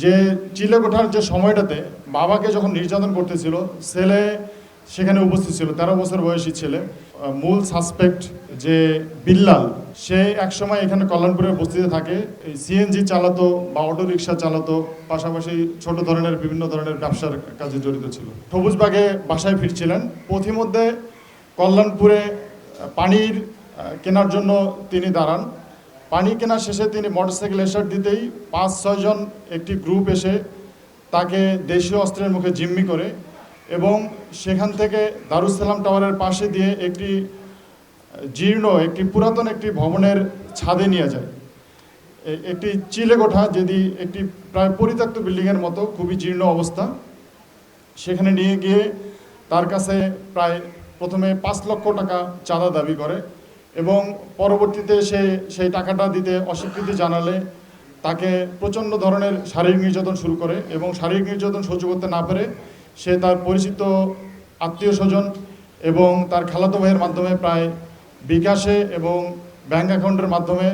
যে চিলেকোঠার যে সময়টাতে বাবাকে যখন নির্যাতন করতেছিল, ছেলে সেখানে উপস্থিত ছিল, 13 বছর বয়সী ছেলে। মূল সাসপেক্ট যে বিল্লাল, সে একসময় এখানে কল্যাণপুরের বস্তিতে থাকে, এই সিএনজি চালাতো বা অটো রিক্সা চালাতো, পাশাপাশি ছোট ধরনের বিভিন্ন ধরনের ব্যবসার কাজে জড়িত ছিল। সবুজবাগে বাসায় ফিরছিলেন, পথিমধ্যে কল্যাণপুরে পানির কেনার জন্য তিনি দাঁড়ান। পানি কেনা শেষে তিনি মোটরসাইকেল স্টার্ট দিতেই 5-6 জন একটি গ্রুপ এসে তাকে দেশীয় অস্ত্রের মুখে জিম্মি করে এবং সেখান থেকে দারুসালাম টাওয়ারের পাশে দিয়ে একটি জীর্ণ, একটি পুরাতন একটি ভবনের ছাদে নিয়ে যায়। একটি চিলেকোঠা, যেটি একটি প্রায় পরিত্যক্ত বিল্ডিংয়ের মতো, খুবই জীর্ণ অবস্থা। সেখানে নিয়ে গিয়ে তার কাছে প্রায় প্রথমে 5 লক্ষ টাকা চাঁদা দাবি করে এবং পরবর্তীতে সে সেই টাকাটা দিতে অস্বীকৃতি জানালে তাকে প্রচণ্ড ধরনের শারীরিক নির্যাতন শুরু করে এবং শারীরিক নির্যাতন সহ্য করতে না পেরে সে তার পরিচিত আত্মীয় স্বজন এবং তার খালাতো ভাইয়ের মাধ্যমে প্রায় বিকাশে এবং ব্যাংক অ্যাকাউন্টের মাধ্যমে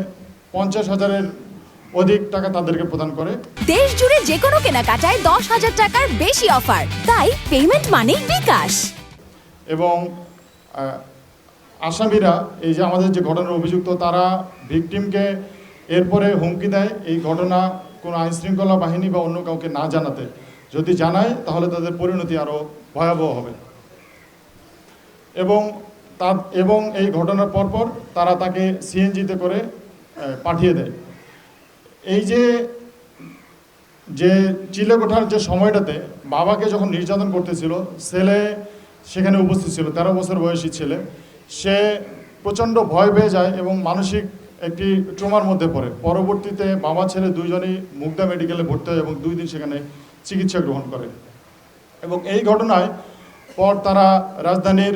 50,000-এর অধিক টাকা তাদেরকে প্রদান করে। দেশ জুড়ে যে কোনো কেনাকাটায় 10,000 টাকার বেশি অফার, তাই পেমেন্ট মানেই বিকাশ। এবং আসামিরা, এই যে আমাদের যে ঘটনার অভিযুক্ত, তারা ভিকটিমকে এরপরে হুমকি দেয় এই ঘটনা কোনো আইনশৃঙ্খলা বাহিনী বা অন্য কাউকে না জানাতে। যদি জানায় তাহলে তাদের পরিণতি আরও ভয়াবহ হবে। এবং এই ঘটনার পরপর তারা তাকে সিএনজিতে করে পাঠিয়ে দেয়। এই যে চিলেকোঠার যে সময়টাতে বাবাকে যখন নির্যাতন করতেছিল, ছেলে সেখানে উপস্থিত ছিল, 13 বছর বয়সী ছেলে। সে প্রচণ্ড ভয় পেয়ে যায় এবং মানসিক একটি ট্রমার মধ্যে পড়ে। পরবর্তীতে বাবা ছেলে দুইজনই মুগদা মেডিকেলে ভর্তি হয় এবং 2 দিন সেখানে চিকিৎসা গ্রহণ করে। এবং এই ঘটনায় পর তারা রাজধানীর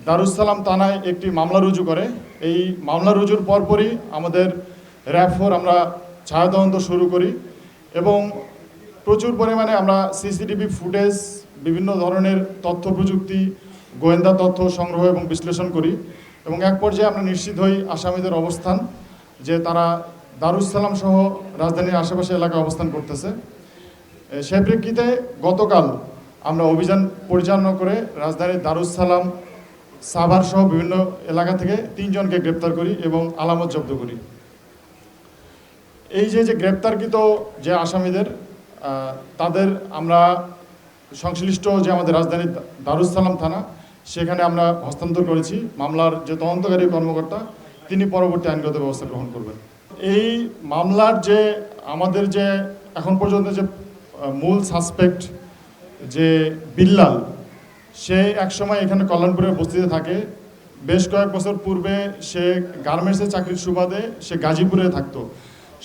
দারুসালাম থানায় একটি মামলা রুজু করে। এই মামলা রুজুর পরপরই আমাদের র্যাব-4 আমরা ছায়া তদন্ত শুরু করি এবং প্রচুর পরিমাণে আমরা সিসিটিভি ফুটেজ, বিভিন্ন ধরনের তথ্য প্রযুক্তি, গোয়েন্দা তথ্য সংগ্রহ এবং বিশ্লেষণ করি এবং এক পর্যায়ে আমরা নিশ্চিত হই আসামিদের অবস্থান, যে তারা দারুসালাম সহ রাজধানীর আশেপাশে এলাকায় অবস্থান করতেছে। সেই প্রেক্ষিতে গতকাল আমরা অভিযান পরিচালনা করে রাজধানীর দারুসালাম, সাভার সহ বিভিন্ন এলাকা থেকে 3 জনকে গ্রেপ্তার করি এবং আলামত জব্দ করি। এই যে গ্রেপ্তারকৃত যে আসামিদের, তাদের আমরা সংশ্লিষ্ট যে আমাদের রাজধানীর দারুসালাম থানা, সেখানে আমরা হস্তান্তর করেছি। মামলার যে তদন্তকারী কর্মকর্তা, তিনি পরবর্তী আইনগত ব্যবস্থা গ্রহণ করবেন। এই মামলার যে আমাদের যে এখন পর্যন্ত যে মূল সাসপেক্ট যে বিল্লাল, সে একসময় এখানে কল্যাণপুরের বস্তিতে থাকে। বেশ কয়েক বছর পূর্বে সে গার্মেন্টসে চাকরির সুবাদে সে গাজীপুরে থাকতো।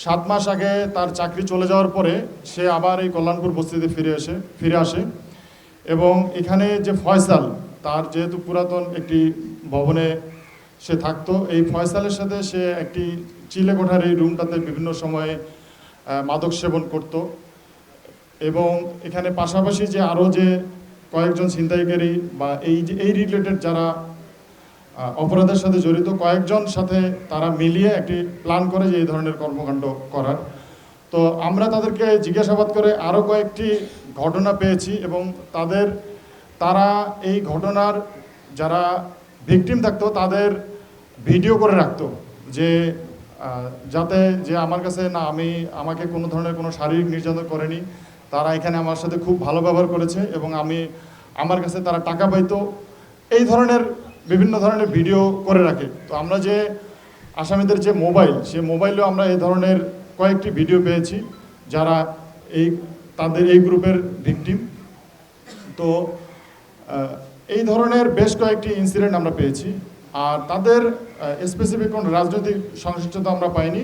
7 মাস আগে তার চাকরি চলে যাওয়ার পরে সে আবার এই কল্যাণপুর বস্তিতে ফিরে আসে এবং এখানে যে ফয়সাল, তার যেহেতু পুরাতন একটি ভবনে সে থাকতো, এই ফয়সালের সাথে সে একটি চিলেকোঠার এই রুমটাতে বিভিন্ন সময়ে মাদক সেবন করত এবং এখানে পাশাপাশি যে আরও যে কয়েকজন ছিনতাইকারী বা এই রিলেটেড যারা অপরাধের সাথে জড়িত কয়েকজন সাথে তারা মিলিয়ে একটি প্ল্যান করে যে এই ধরনের কর্মকাণ্ড করার। তো আমরা তাদেরকে জিজ্ঞাসাবাদ করে আরও কয়েকটি ঘটনা পেয়েছি এবং তারা এই ঘটনার যারা ভিকটিম থাকতো তাদের ভিডিও করে রাখতো, যে যাতে যে আমার কাছে না আমাকে কোনো ধরনের কোনো শারীরিক নির্যাতন করেনি, তারা এখানে আমার সাথে খুব ভালো ব্যবহার করেছে এবং আমার কাছে তারা টাকা পাইতো, এই ধরনের বিভিন্ন ধরনের ভিডিও করে রাখে। তো আমরা যে আসামিদের যে মোবাইল, সে মোবাইলেও আমরা এই ধরনের কয়েকটি ভিডিও পেয়েছি যারা তাদের এই গ্রুপের ভিকটিম। তো এই ধরনের বেশ কয়েকটি ইনসিডেন্ট আমরা পেয়েছি, আর তাদের স্পেসিফিক কোনো রাজনৈতিক সংশ্লিষ্টতা আমরা পাইনি।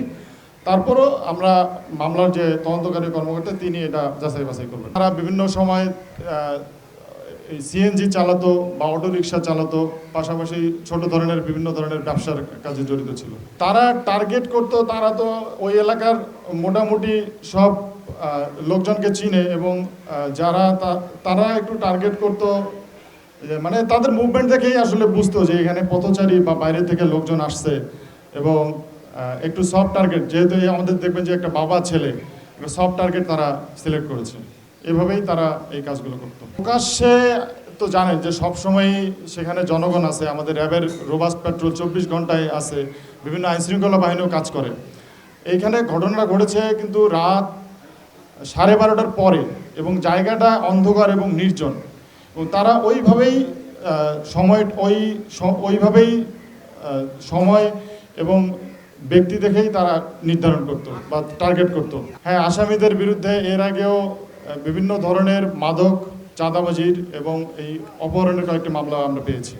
তারপরও আমরা মামলার যে তদন্তকারী কর্মকর্তা, তিনি এটা যাচাই বাছাই করবেন। তারা বিভিন্ন সময় সিএনজি চালাতো বা অটো রিক্সা চালাতো, পাশাপাশি ছোট ধরনের বিভিন্ন ধরনের ব্যবসার কাজে জড়িত ছিল। তারা টার্গেট করতো, তারা তো ওই এলাকার মোটামুটি সব লোকজনকে চিনে এবং তারা একটু টার্গেট করতো, মানে তাদের মুভমেন্ট দেখেই আসলে বুঝতো যে এখানে পথচারী বা বাইরে থেকে লোকজন আসছে এবং একটু সফট টার্গেট। যেহেতু আমাদের দেখবেন যে একটা বাবা ছেলে, সফট টার্গেট তারা সিলেক্ট করেছে। এভাবেই তারা এই কাজগুলো করতো। প্রকাশ্যে তো জানেন যে সবসময় সেখানে জনগণ আছে, আমাদের র্যাবের রোবাস্ট পেট্রোল 24 ঘন্টায় আছে, বিভিন্ন আইনশৃঙ্খলা বাহিনীও কাজ করে। এইখানে ঘটনাটা ঘটেছে কিন্তু রাত 12:30টার পরে, এবং জায়গাটা অন্ধকার এবং নির্জন, এবং তারা ওইভাবেই সময় এবং ব্যক্তি দেখেই তারা নির্ধারণ করতো বা টার্গেট করতো। হ্যাঁ, আসামিদের বিরুদ্ধে এর আগেও বিভিন্ন ধরনের মাদক, চাঁদাবাজির এবং এই অপহরণের কয়েকটি মামলা আমরা পেয়েছি।